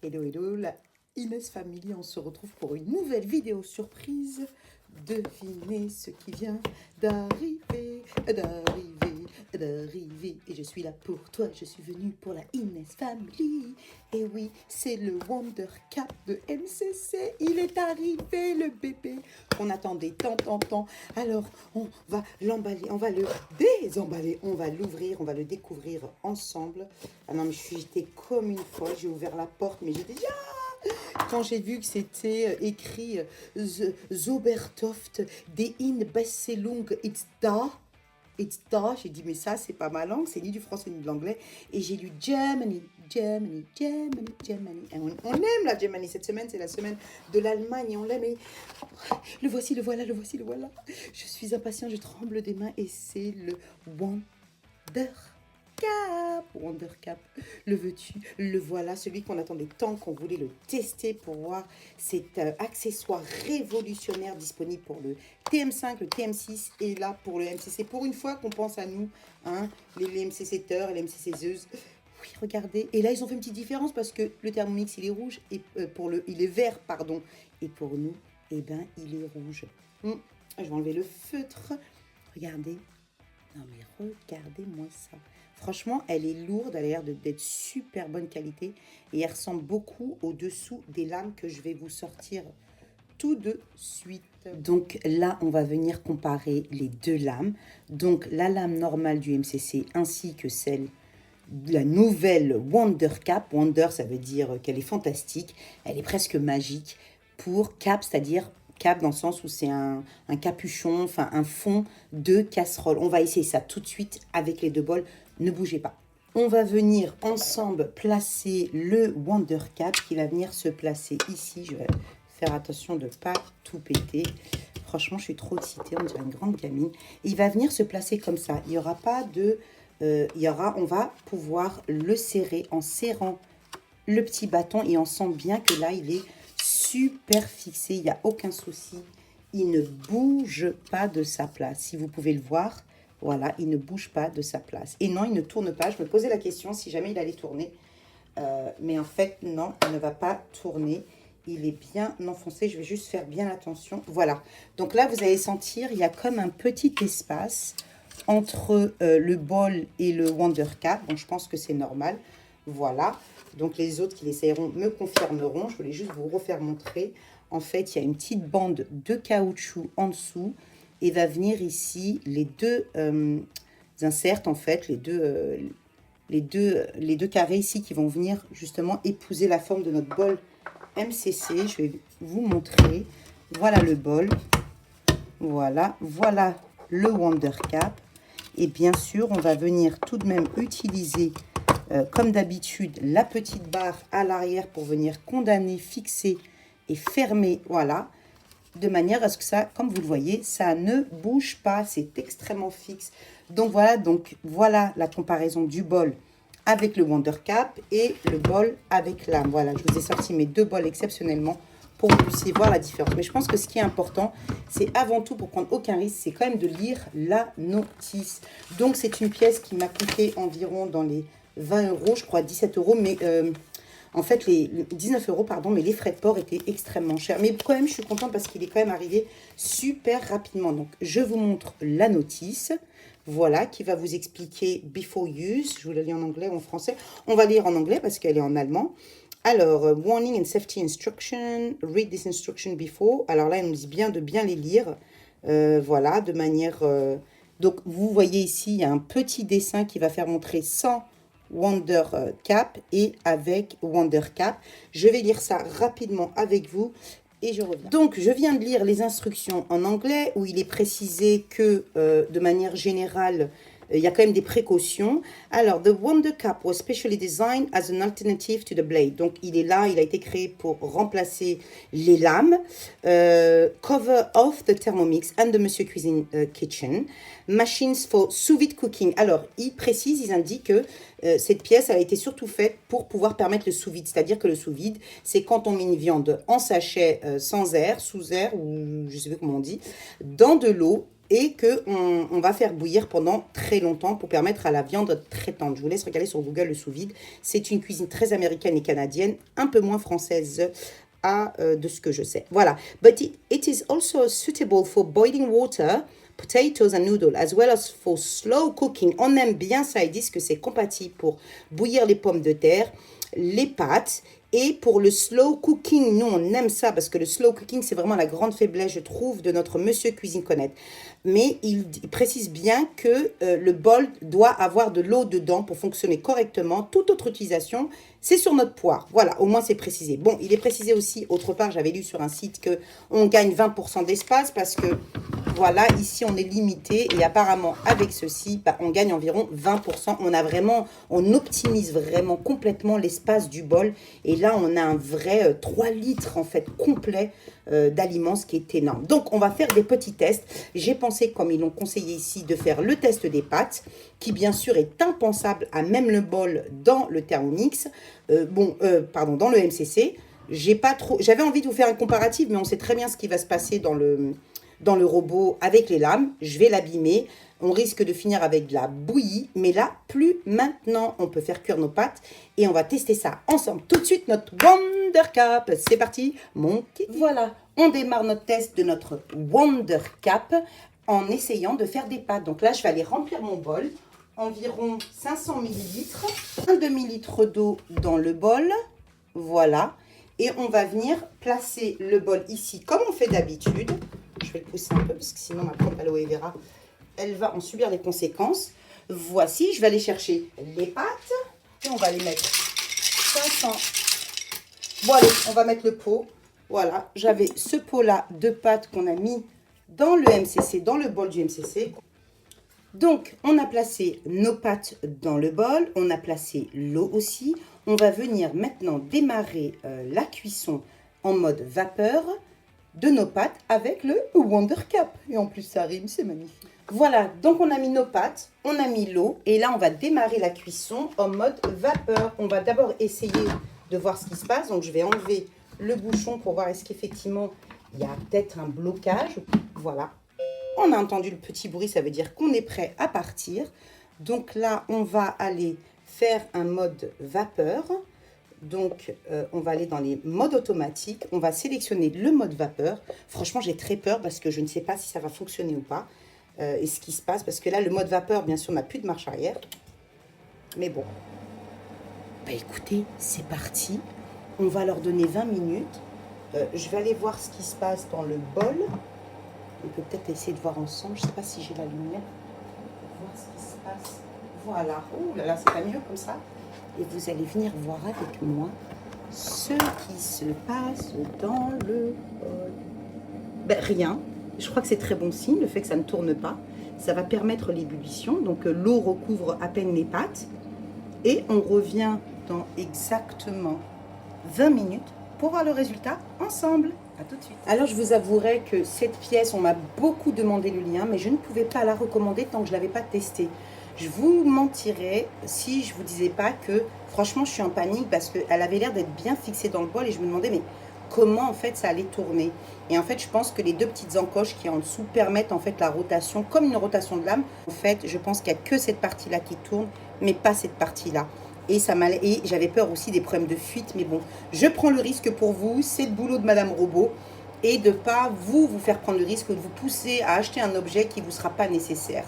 Hello, hello, la Inès Family, on se retrouve pour une nouvelle vidéo surprise. Devinez ce qui vient d'arriver, d'arriver, d'arriver. Et je suis là pour toi, je suis venue pour la Inès Family. Et oui, c'est le Wonder Cap de MCC. Il est arrivé, le bébé qu'on attendait tant. Alors, on va l'emballer, on va le désemballer, on va l'ouvrir, on va le découvrir ensemble. Ah non, mais j'étais comme une folle, j'ai ouvert la porte, mais j'étais déjà... Quand j'ai vu que c'était écrit Zobertoft, des in Besselung, it's da, j'ai dit mais ça c'est pas ma langue, c'est ni du français ni de l'anglais. Et j'ai lu Germany. Et on aime la Germany, cette semaine c'est la semaine de l'Allemagne et on l'aime. Et le voici, le voilà. Je suis impatient, je tremble des mains et c'est le Wonder Cap, le veux-tu, le voilà, celui qu'on attendait tant, qu'on voulait le tester pour voir cet accessoire révolutionnaire disponible pour le TM5, le TM6 et là pour le MCC. Pour une fois qu'on pense à nous, hein, les MCC-teurs et les MCC-euses. Oui, regardez. Et là, ils ont fait une petite différence parce que le Thermomix, il est rouge et il est vert, pardon. Et pour nous, eh ben, il est rouge. Je vais enlever le feutre. Regardez. Non mais regardez-moi ça. Franchement, elle est lourde, elle a l'air d'être super bonne qualité et elle ressemble beaucoup au-dessous des lames que je vais vous sortir tout de suite. Donc là, on va venir comparer les deux lames. Donc la lame normale du MCC ainsi que celle de la nouvelle Wonder Cap. Wonder, ça veut dire qu'elle est fantastique, elle est presque magique. Pour Cap, c'est-à-dire cap dans le sens où c'est un capuchon, enfin un fond de casserole. On va essayer ça tout de suite avec les deux bols. Ne bougez pas. On va venir ensemble placer le Wonder Cap qui va venir se placer ici. Je vais faire attention de ne pas tout péter. Franchement, je suis trop excitée, on dirait une grande gamine. Et il va venir se placer comme ça. Il n'y aura pas de... on va pouvoir le serrer en serrant le petit bâton et on sent bien que là, il est super fixé. Il n'y a aucun souci. Il ne bouge pas de sa place. Si vous pouvez le voir, voilà, il ne bouge pas de sa place. Et non, il ne tourne pas. Je me posais la question si jamais il allait tourner. Mais en fait, non, il ne va pas tourner. Il est bien enfoncé. Je vais juste faire bien attention. Voilà. Donc là, vous allez sentir, il y a comme un petit espace entre le bol et le Wonder Cap. Donc, je pense que c'est normal. Voilà. Donc, les autres qui l'essayeront me confirmeront. Je voulais juste vous refaire montrer. En fait, il y a une petite bande de caoutchouc en dessous. Et va venir ici les deux inserts, en fait, les deux carrés ici qui vont venir justement épouser la forme de notre bol MCC. Je vais vous montrer. Voilà le bol. Voilà le Wonder Cap. Et bien sûr, on va venir tout de même utiliser, comme d'habitude, la petite barre à l'arrière pour venir condamner, fixer et fermer, voilà, de manière à ce que ça, comme vous le voyez, ça ne bouge pas, c'est extrêmement fixe. Donc voilà la comparaison du bol avec le Wonder Cap et le bol avec l'âme. Voilà, je vous ai sorti mes deux bols exceptionnellement pour que vous puissiez voir la différence. Mais je pense que ce qui est important, c'est avant tout, pour prendre aucun risque, c'est quand même de lire la notice. Donc, c'est une pièce qui m'a coûté environ dans les 20 €, je crois 17 €, mais en fait, les 19 €, pardon, mais les frais de port étaient extrêmement chers. Mais quand même, je suis contente parce qu'il est quand même arrivé super rapidement. Donc, je vous montre la notice. Voilà, qui va vous expliquer Before Use. Je vous la lis en anglais ou en français. On va lire en anglais parce qu'elle est en allemand. Alors, Warning and Safety Instruction. Read this instruction before. Alors là, elle nous dit bien de bien les lire. Voilà, de manière... donc, vous voyez ici, il y a un petit dessin qui va faire montrer sans Wonder Cap et avec Wonder Cap. Je vais lire ça rapidement avec vous. Et je reviens. Donc, je viens de lire les instructions en anglais où il est précisé que, de manière générale, il y a quand même des précautions. Alors, the Wonder Cap was specially designed as an alternative to the blade. Donc, il est là, il a été créé pour remplacer les lames. Cover of the Thermomix and the Monsieur Cuisine Kitchen. Machines for sous vide cooking. Alors, ils précisent, ils indiquent que cette pièce a été surtout faite pour pouvoir permettre le sous-vide. C'est-à-dire que le sous-vide, c'est quand on met une viande en sachet sans air, sous air, ou je ne sais plus comment on dit, dans de l'eau et que on va faire bouillir pendant très longtemps pour permettre à la viande d'être très tendre. Je vous laisse regarder sur Google le sous-vide. C'est une cuisine très américaine et canadienne, un peu moins française de ce que je sais. Voilà. But it is also suitable for boiling water, potatoes and noodles, as well as for slow cooking. On aime bien ça. Ils disent que c'est compatible pour bouillir les pommes de terre, les pâtes. Et pour le slow cooking, nous, on aime ça parce que le slow cooking, c'est vraiment la grande faiblesse, je trouve, de notre Monsieur Cuisine Connaître. Mais il précise bien que le bol doit avoir de l'eau dedans pour fonctionner correctement. Toute autre utilisation, c'est sur notre poire. Voilà, au moins c'est précisé. Bon, il est précisé aussi, autre part, j'avais lu sur un site qu'on gagne 20% d'espace parce que, voilà, ici on est limité et apparemment avec ceci, bah, on gagne environ 20%. On optimise vraiment complètement l'espace du bol. Et là, on a un vrai 3 litres en fait complet d'aliments, ce qui est énorme. Donc, on va faire des petits tests. J'ai pensé, comme ils l'ont conseillé ici, de faire le test des pâtes, qui bien sûr est impensable à même le bol dans le Thermomix, dans le MCC. J'avais envie de vous faire un comparatif, mais on sait très bien ce qui va se passer dans le robot avec les lames. Je vais l'abîmer. On risque de finir avec de la bouillie, mais là, plus maintenant. On peut faire cuire nos pâtes et on va tester ça ensemble. Tout de suite, notre Wonder Cap. C'est parti, mon kiki. Voilà, on démarre notre test de notre Wonder Cap en essayant de faire des pâtes. Donc là, je vais aller remplir mon bol. Environ 500 millilitres. Un demi-litre d'eau dans le bol. Voilà. Et on va venir placer le bol ici comme on fait d'habitude. Je vais le pousser un peu parce que sinon ma plante aloe vera, elle va en subir les conséquences. Voici, je vais aller chercher les pâtes et on va les mettre 500. Bon allez, on va mettre le pot. Voilà, j'avais ce pot-là de pâtes qu'on a mis dans le MCC, dans le bol du MCC. Donc, on a placé nos pâtes dans le bol, on a placé l'eau aussi. On va venir maintenant démarrer la cuisson en mode vapeur de nos pâtes avec le Wonder Cap. Et en plus, ça rime, c'est magnifique. Voilà, donc on a mis nos pâtes, on a mis l'eau. Et là, on va démarrer la cuisson en mode vapeur. On va d'abord essayer de voir ce qui se passe. Donc, je vais enlever le bouchon pour voir est-ce qu'effectivement, il y a peut-être un blocage. Voilà. On a entendu le petit bruit, ça veut dire qu'on est prêt à partir. Donc là, on va aller faire un mode vapeur. Donc, on va aller dans les modes automatiques. On va sélectionner le mode vapeur. Franchement, j'ai très peur parce que je ne sais pas si ça va fonctionner ou pas. Et ce qui se passe, parce que là, le mode vapeur, bien sûr, n'a plus de marche arrière. Mais bon. Bah écoutez, c'est parti. On va leur donner 20 minutes. Je vais aller voir ce qui se passe dans le bol. On peut peut-être essayer de voir ensemble. Je ne sais pas si j'ai la lumière. Voir ce qui se passe. Voilà. Oh là là, c'est pas mieux comme ça. Et vous allez venir voir avec moi ce qui se passe dans le bol. Ben, rien. Je crois que c'est très bon signe, le fait que ça ne tourne pas. Ça va permettre l'ébullition. Donc, l'eau recouvre à peine les pâtes. Et on revient dans exactement 20 minutes pour voir le résultat ensemble. À tout de suite. Alors, je vous avouerai que cette pièce, on m'a beaucoup demandé le lien, mais je ne pouvais pas la recommander tant que je ne l'avais pas testée. Je vous mentirais si je ne vous disais pas que, franchement, je suis en panique parce qu'elle avait l'air d'être bien fixée dans le bol et je me demandais, mais comment, en fait, ça allait tourner? Et en fait, je pense que les deux petites encoches qui en dessous permettent, en fait, la rotation, comme une rotation de lame. En fait, je pense qu'il n'y a que cette partie-là qui tourne, mais pas cette partie-là. Et j'avais peur aussi des problèmes de fuite, mais bon, je prends le risque pour vous, c'est le boulot de Madame Robot, et de ne pas vous faire prendre le risque de vous pousser à acheter un objet qui ne vous sera pas nécessaire.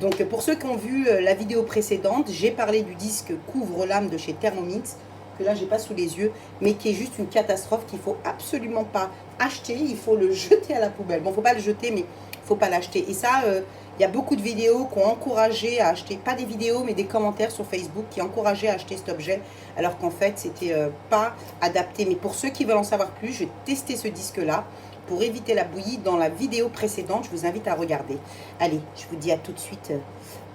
Donc, pour ceux qui ont vu la vidéo précédente, j'ai parlé du disque couvre-lame de chez Thermomix, que là, je n'ai pas sous les yeux, mais qui est juste une catastrophe qu'il ne faut absolument pas acheter. Il faut le jeter à la poubelle. Bon, il ne faut pas le jeter, mais il ne faut pas l'acheter. Et ça, il y a beaucoup de vidéos qui ont encouragé à acheter, pas des vidéos, mais des commentaires sur Facebook qui encourageaient à acheter cet objet, alors qu'en fait, c'était pas adapté. Mais pour ceux qui veulent en savoir plus, je vais tester ce disque-là. Pour éviter la bouillie, dans la vidéo précédente, je vous invite à regarder. Allez, je vous dis à tout de suite.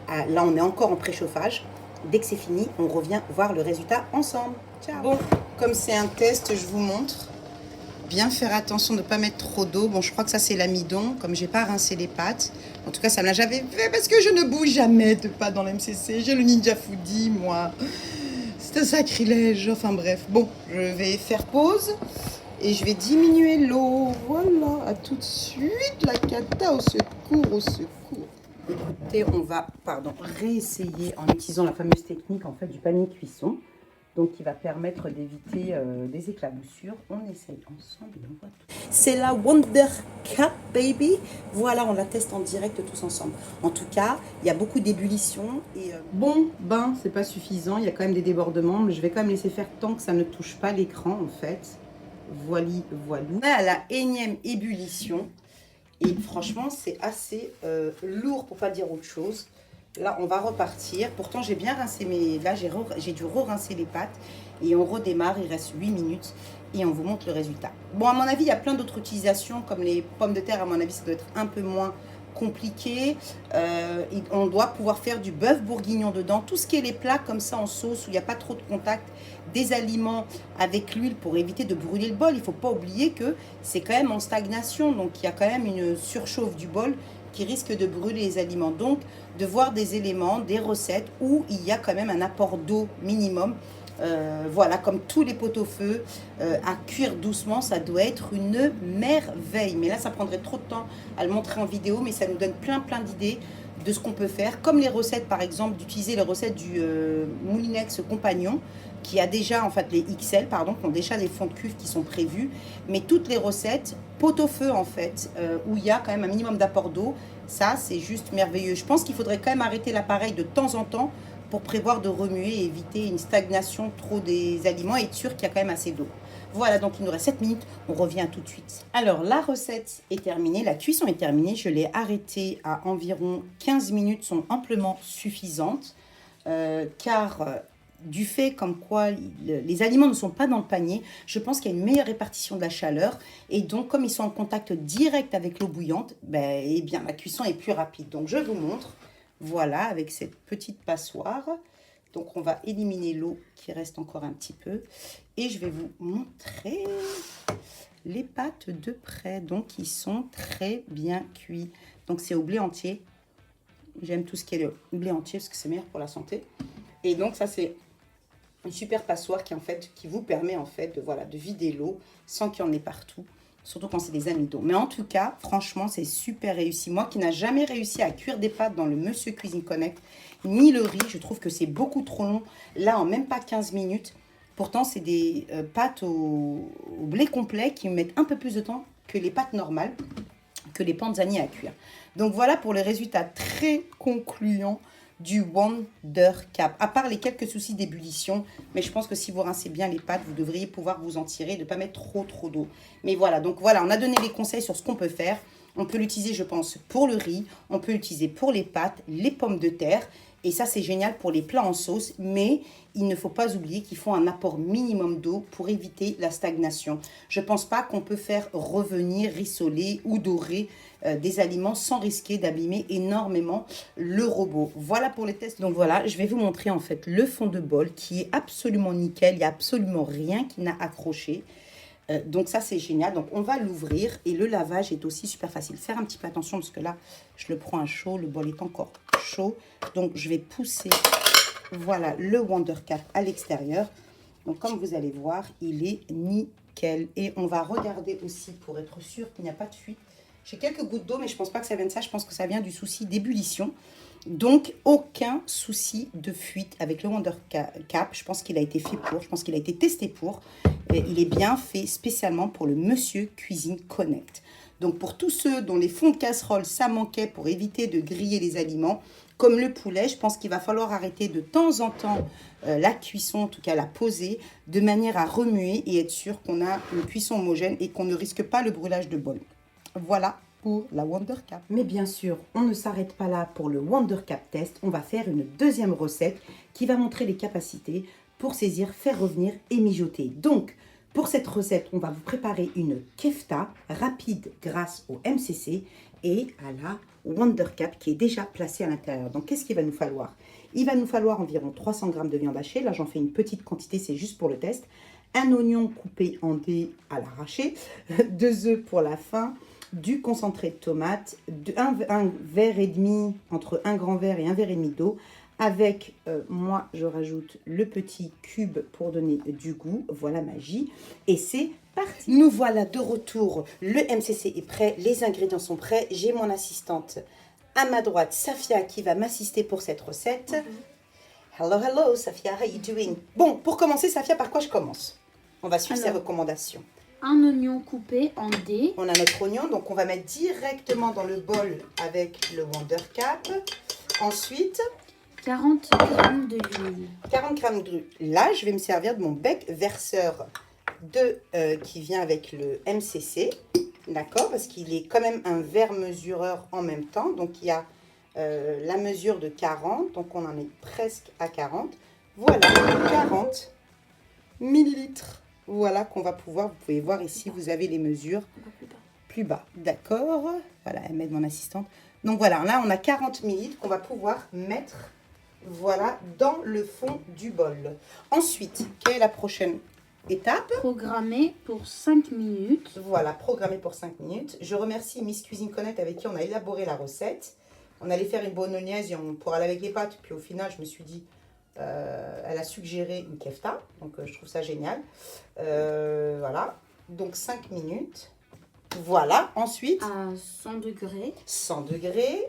Là, on est encore en préchauffage. Dès que c'est fini, on revient voir le résultat ensemble. Ciao. Bon, comme c'est un test, je vous montre. Bien faire attention de ne pas mettre trop d'eau. Bon, je crois que ça, c'est l'amidon. Comme j'ai pas rincé les pâtes. En tout cas, ça me l'a jamais fait parce que je ne bouge jamais de pâtes dans l'MCC. J'ai le Ninja Foodie, moi. C'est un sacrilège. Enfin bref. Bon, je vais faire pause. Et je vais diminuer l'eau. Voilà, à tout de suite, la cata, au secours, au secours. Écoutez, on va, réessayer en utilisant la fameuse technique en fait du panier cuisson. Donc, qui va permettre d'éviter des éclaboussures. On essaye ensemble et on voit tout. C'est la Wonder Cup, baby. Voilà, on la teste en direct tous ensemble. En tout cas, il y a beaucoup d'ébullition. Et bon, c'est pas suffisant. Il y a quand même des débordements. Mais je vais quand même laisser faire tant que ça ne touche pas l'écran, en fait. Voilou. On est à la énième ébullition. Et franchement, c'est assez lourd pour pas dire autre chose. Là, on va repartir. Pourtant, j'ai bien rincé mes... Là, j'ai dû re-rincer les pâtes. Et on redémarre. Il reste 8 minutes. Et on vous montre le résultat. Bon, à mon avis, il y a plein d'autres utilisations. Comme les pommes de terre, à mon avis, ça doit être un peu moins compliqué. On doit pouvoir faire du bœuf bourguignon dedans. Tout ce qui est les plats comme ça en sauce, où il n'y a pas trop de contact des aliments avec l'huile pour éviter de brûler le bol. Il ne faut pas oublier que c'est quand même en stagnation. Donc, il y a quand même une surchauffe du bol qui risque de brûler les aliments. Donc, de voir des éléments, des recettes où il y a quand même un apport d'eau minimum. Voilà, comme tous les pot-au-feu, à cuire doucement, ça doit être une merveille. Mais là, ça prendrait trop de temps à le montrer en vidéo, mais ça nous donne plein d'idées de ce qu'on peut faire. Comme les recettes, par exemple, d'utiliser les recettes du Moulinex Compagnon, qui a déjà, en fait, les XL, pardon, qui ont déjà des fonds de cuve qui sont prévus. Mais toutes les recettes, pot-au-feu, en fait, où il y a quand même un minimum d'apport d'eau, ça, c'est juste merveilleux. Je pense qu'il faudrait quand même arrêter l'appareil de temps en temps pour prévoir de remuer et éviter une stagnation trop des aliments et être sûr qu'il y a quand même assez d'eau. Voilà, donc il nous reste 7 minutes, on revient tout de suite. Alors, la recette est terminée, la cuisson est terminée. Je l'ai arrêtée à environ 15 minutes, sont amplement suffisantes, car du fait comme quoi les aliments ne sont pas dans le panier, je pense qu'il y a une meilleure répartition de la chaleur. Et donc, comme ils sont en contact direct avec l'eau bouillante, eh bien, la cuisson est plus rapide. Donc, je vous montre. Voilà, avec cette petite passoire. Donc, on va éliminer l'eau qui reste encore un petit peu. Et je vais vous montrer les pâtes de près. Donc, ils sont très bien cuits. Donc, c'est au blé entier. J'aime tout ce qui est le blé entier parce que c'est meilleur pour la santé. Et donc, ça, c'est une super passoire qui vous permet en fait de vider l'eau sans qu'il y en ait partout. Surtout quand c'est des amidons. Mais en tout cas, franchement, c'est super réussi. Moi qui n'ai jamais réussi à cuire des pâtes dans le Monsieur Cuisine Connect, ni le riz, je trouve que c'est beaucoup trop long. Là, en même pas 15 minutes. Pourtant, c'est des pâtes au blé complet qui me mettent un peu plus de temps que les pâtes normales, que les panzani à cuire. Donc voilà pour les résultats très concluants du Wonder Cup. À part les quelques soucis d'ébullition, mais je pense que si vous rincez bien les pâtes, vous devriez pouvoir vous en tirer, de ne pas mettre trop d'eau. Mais voilà, donc voilà, on a donné les conseils sur ce qu'on peut faire. On peut l'utiliser, je pense, pour le riz, on peut l'utiliser pour les pâtes, les pommes de terre. Et ça, c'est génial pour les plats en sauce, mais il ne faut pas oublier qu'il faut un apport minimum d'eau pour éviter la stagnation. Je ne pense pas qu'on peut faire revenir, rissoler ou dorer des aliments sans risquer d'abîmer énormément le robot. Voilà pour les tests. Donc voilà, je vais vous montrer en fait le fond de bol qui est absolument nickel. Il n'y a absolument rien qui n'a accroché. Donc ça, c'est génial. Donc on va l'ouvrir et le lavage est aussi super facile. Faire un petit peu attention parce que là, je le prends à chaud. Le bol est encore chaud. Donc je vais pousser, voilà, le Wonder Cup à l'extérieur. Donc comme vous allez voir, il est nickel. Et on va regarder aussi pour être sûr qu'il n'y a pas de fuite. J'ai quelques gouttes d'eau, mais je ne pense pas que ça vienne de ça. Je pense que ça vient du souci d'ébullition. Donc, aucun souci de fuite avec le Wonder Cup. Je pense qu'il a été fait pour. Je pense qu'il a été testé pour. Et il est bien fait spécialement pour le Monsieur Cuisine Connect. Donc, pour tous ceux dont les fonds de casserole, ça manquait pour éviter de griller les aliments, comme le poulet, je pense qu'il va falloir arrêter de temps en temps la cuisson, en tout cas la poser, de manière à remuer et être sûr qu'on a une cuisson homogène et qu'on ne risque pas le brûlage de bol. Voilà pour la Wonder Cup. Mais bien sûr, on ne s'arrête pas là pour le Wonder Cup test. On va faire une deuxième recette qui va montrer les capacités pour saisir, faire revenir et mijoter. Donc, pour cette recette, on va vous préparer une kefta rapide grâce au MCC et à la Wonder Cup qui est déjà placée à l'intérieur. Donc, qu'est-ce qu'il va nous falloir? Il va nous falloir environ 300 g de viande hachée. Là, j'en fais une petite quantité, c'est juste pour le test. Un oignon coupé en dés à l'arraché, 2 œufs pour la fin, du concentré de tomate, un verre et demi, entre un grand verre et un verre et demi d'eau, Avec, moi, je rajoute le petit cube pour donner du goût. Voilà, magie. Et c'est parti. Nous voilà de retour. Le MCC est prêt. Les ingrédients sont prêts. J'ai mon assistante à ma droite, Safia, qui va m'assister pour cette recette. Hello, hello, Safia. How you doing? Bon, pour commencer, Safia, par quoi je commence? On va suivre ses recommandations. Un oignon coupé en dés. On a notre oignon, donc on va mettre directement dans le bol avec le Wonder Cap. Ensuite, 40 g d'huile. 40 g d'huile. Là, je vais me servir de mon bec verseur qui vient avec le MCC. D'accord? Parce qu'il est quand même un verre mesureur en même temps. Donc, il y a la mesure de 40. Donc, on en est presque à 40. Voilà, 40 millilitres. Voilà qu'on va pouvoir, vous pouvez voir ici, vous avez les mesures plus bas. D'accord. Voilà, elle m'aide mon assistante. Donc voilà, là on a 40 millilitres qu'on va pouvoir mettre, voilà, dans le fond du bol. Ensuite, quelle est la prochaine étape? Programmer pour 5 minutes. Voilà, programmer pour 5 minutes. Je remercie Miss Cuisine Connect avec qui on a élaboré la recette. On allait faire une bolognaise pour aller avec les pâtes. Puis au final, je me suis dit... elle a suggéré une kefta, donc je trouve ça génial. Voilà, donc 5 minutes. Voilà, ensuite... À 100 degrés. 100 degrés.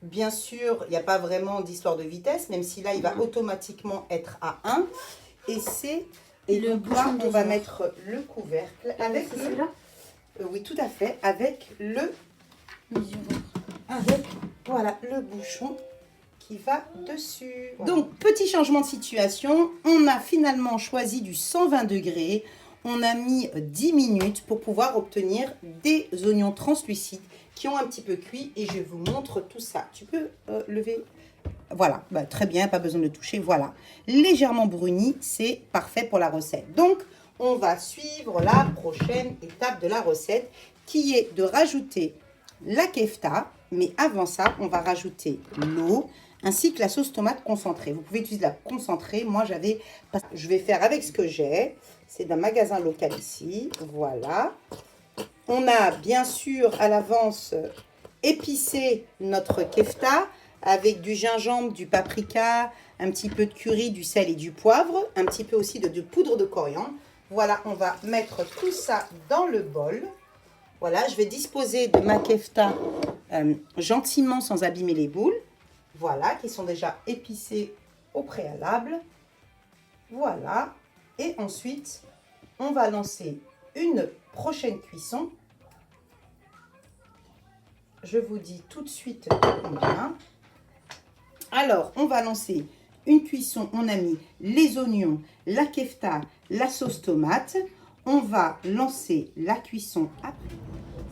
Bien sûr, il n'y a pas vraiment d'histoire de vitesse, même si là, il va automatiquement être à 1. Et c'est... Et le donc là, on va doseur. mettre le couvercle avec C'est le... celui-là oui, tout à fait, avec le... Mesureur. Avec, voilà, le bouchon qui va dessus. Voilà. Donc, petit changement de situation. On a finalement choisi du 120 degrés. On a mis 10 minutes pour pouvoir obtenir des oignons translucides qui ont un petit peu cuit. Et je vous montre tout ça. Tu peux lever? Voilà, bah, très bien, pas besoin de le toucher. Voilà, légèrement bruni, c'est parfait pour la recette. Donc, on va suivre la prochaine étape de la recette qui est de rajouter la kefta. Mais avant ça, on va rajouter l'eau ainsi que la sauce tomate concentrée. Vous pouvez utiliser la concentrée. Moi, je vais faire avec ce que j'ai. C'est d'un magasin local ici. Voilà. On a bien sûr à l'avance épicé notre kefta avec du gingembre, du paprika, un petit peu de curry, du sel et du poivre. Un petit peu aussi de poudre de coriandre. Voilà, on va mettre tout ça dans le bol. Voilà, je vais disposer de ma kefta gentiment sans abîmer les boules. Voilà, qui sont déjà épicées au préalable. Voilà. Et ensuite, on va lancer une prochaine cuisson. Je vous dis tout de suite combien. Alors, on va lancer une cuisson. On a mis les oignons, la kefta, la sauce tomate. On va lancer la cuisson après.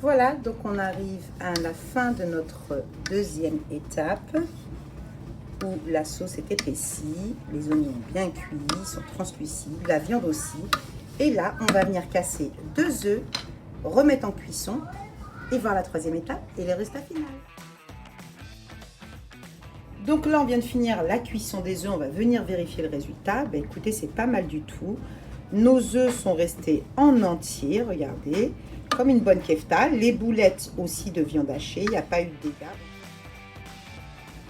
Voilà, donc on arrive à la fin de notre deuxième étape où la sauce est épaissie, les oignons bien cuits, sont translucides, la viande aussi. Et là, on va venir casser 2 œufs, remettre en cuisson et voir la troisième étape et le résultat final. Donc là, on vient de finir la cuisson des œufs, on va venir vérifier le résultat. Ben, écoutez, c'est pas mal du tout. Nos œufs sont restés en entier, regardez, comme une bonne kefta. Les boulettes aussi de viande hachée, il n'y a pas eu de dégâts.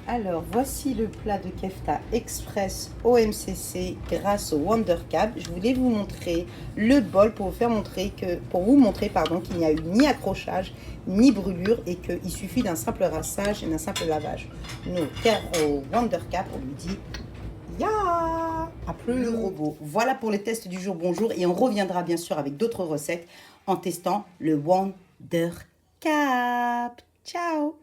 Alors, voici le plat de kefta express au MCC grâce au Wonder Cap. Je voulais vous montrer le bol pour vous montrer qu'il n'y a eu ni accrochage ni brûlure et qu'il suffit d'un simple rinçage et d'un simple lavage. Nous, au Wonder Cap, on lui dit ya, appelez le robot. Voilà pour les tests du jour. Bonjour, et on reviendra bien sûr avec d'autres recettes en testant le Wonder Cap. Ciao.